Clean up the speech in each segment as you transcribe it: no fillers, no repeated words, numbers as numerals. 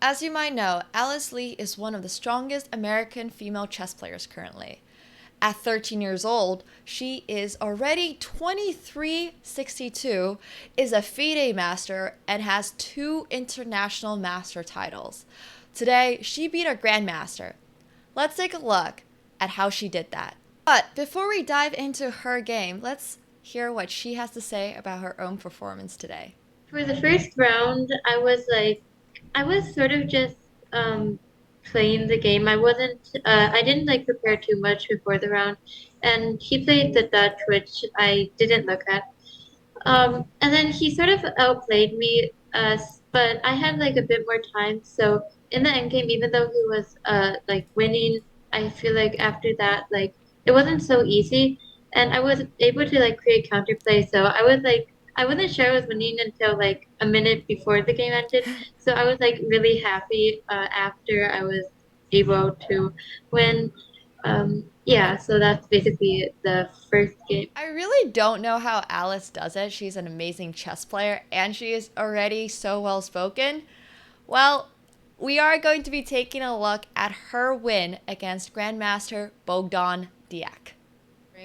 As you might know, Alice Lee is one of the strongest American female chess players currently. At 13 years old, she is already 2362, is a FIDE master, and has two international master titles. Today, she beat a grandmaster. Let's take a look at how she did that. But before we dive into her game, let's hear what she has to say about her own performance today. For the first round, I was sort of just playing the game. I didn't like prepare too much before the round, and he played the Dutch, which I didn't look at. And then he sort of outplayed me, but I had like a bit more time. So in the end game, even though he was like winning, I feel like after that, like it wasn't so easy, and I was able to like create counterplay. So I wasn't sure I was winning until like a minute before the game ended. So I was like really happy after I was able to win. Yeah, so that's basically the first game. I really don't know how Alice does it. She's an amazing chess player and she is already so well spoken. Well, we are going to be taking a look at her win against Grandmaster Bogdan Diak.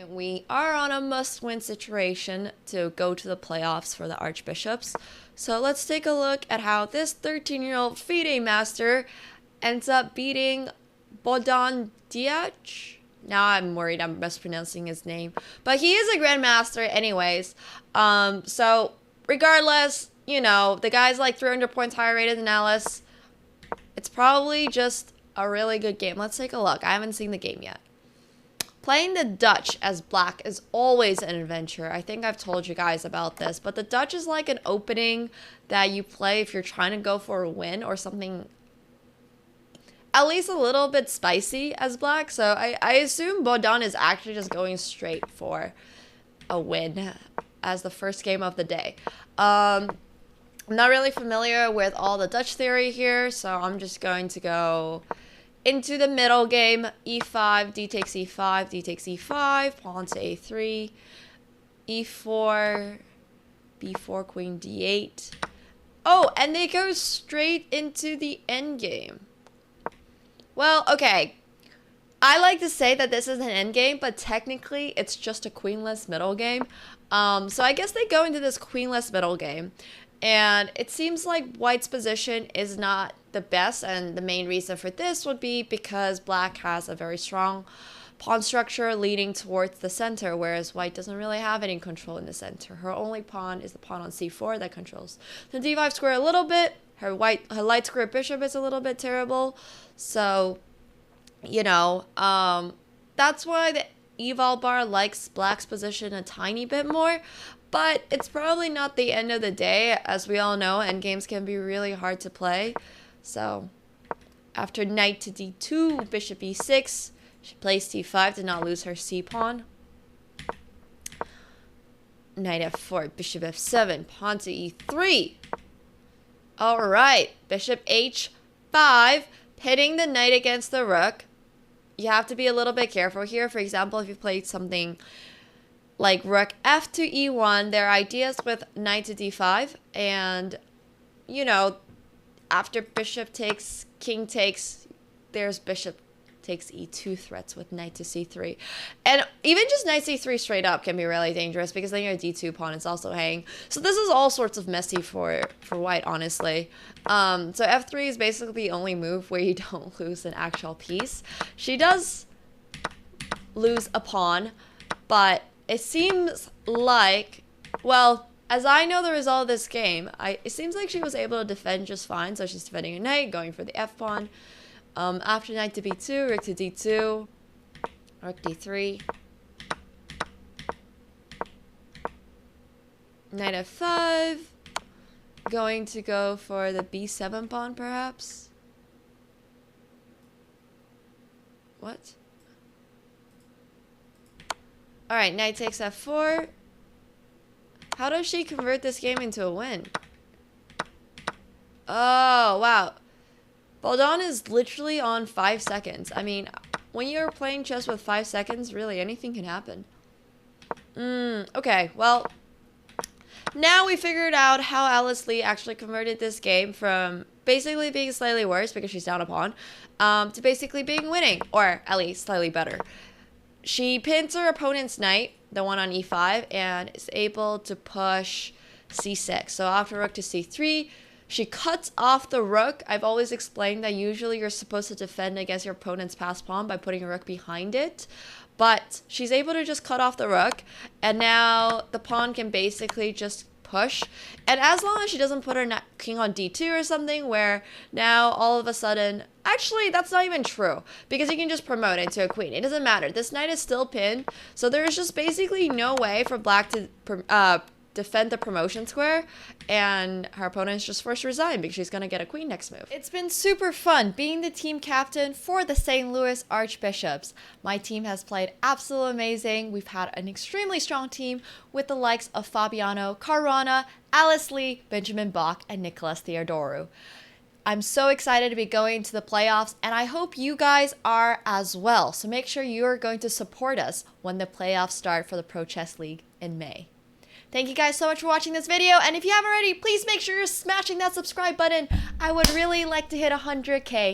We are on a must win situation to go to the playoffs for the Archbishops. So let's take a look at how this 13-year-old FIDE master ends up beating Bogdan Diak. Now I'm worried I'm mispronouncing his name. But he is a grandmaster anyways. So regardless, the guy's like 300 points higher rated than Alice. It's probably just a really good game. Let's take a look. I haven't seen the game yet. Playing the Dutch as black is always an adventure. I think I've told you guys about this, but the Dutch is like an opening that you play if you're trying to go for a win or something at least a little bit spicy as black. So I assume Bodan is actually just going straight for a win as the first game of the day. I'm not really familiar with all the Dutch theory here, so I'm just going to go into the middle game. E5, d takes e5, d takes e5, pawn to a3, e4, b4, queen d8. Oh, and they go straight into the endgame. Well, okay. I like to say that this is an endgame, but technically it's just a queenless middle game. So I guess they go into this queenless middle game. And it seems like White's position is not the best, and the main reason for this would be because Black has a very strong pawn structure leading towards the center, whereas White doesn't really have any control in the center. Her only pawn is the pawn on c4 that controls the d5 square a little bit. Her light square bishop is a little bit terrible. So, that's why the eval bar likes Black's position a tiny bit more. But it's probably not the end of the day. As we all know, endgames can be really hard to play. So, after knight to d2, bishop e6, she plays c5 to not lose her c-pawn. Knight f4, bishop f7, pawn to e3. Alright, bishop h5, pitting the knight against the rook. You have to be a little bit careful here. For example, if you played something like rook f to e1, there are ideas with knight to d5, and after bishop takes, king takes, there's bishop takes e2 threats with knight to c3, and even just knight c3 straight up can be really dangerous because then your d2 pawn is also hanging. So this is all sorts of messy for White, honestly. So f3 is basically the only move where you don't lose an actual piece. She does lose a pawn, but it seems like, well, as I know the result of this game, it seems like she was able to defend just fine. So she's defending her knight, going for the f pawn. After knight to b2, rook to d2, rook d3, knight f5, going to go for the b7 pawn perhaps. What? Alright, knight takes f4. How does she convert this game into a win? Oh, wow. Baldon is literally on 5 seconds. I mean, when you're playing chess with 5 seconds, really anything can happen. Okay, well, now we figured out how Alice Lee actually converted this game from basically being slightly worse because she's down a pawn, to basically being winning, or at least slightly better. She pins her opponent's knight, the one on e5, and is able to push c6. So after rook to c3, she cuts off the rook. I've always explained that usually you're supposed to defend against your opponent's passed pawn by putting a rook behind it. But she's able to just cut off the rook, and now the pawn can basically just push. And as long as she doesn't put her king on d2 or something, where now all of a sudden, actually that's not even true, because you can just promote into a queen. It doesn't matter. This knight is still pinned, so there's just basically no way for black to defend the promotion square, and her opponent's just forced to resign because she's going to get a queen next move. It's been super fun being the team captain for the St. Louis Archbishops. My team has played absolutely amazing. We've had an extremely strong team with the likes of Fabiano Caruana, Alice Lee, Benjamin Bach, and Nicholas Theodoru. I'm so excited to be going to the playoffs, and I hope you guys are as well. So make sure you are going to support us when the playoffs start for the Pro Chess League in May. Thank you guys so much for watching this video, and if you haven't already, please make sure you're smashing that subscribe button. I would really like to hit 100K.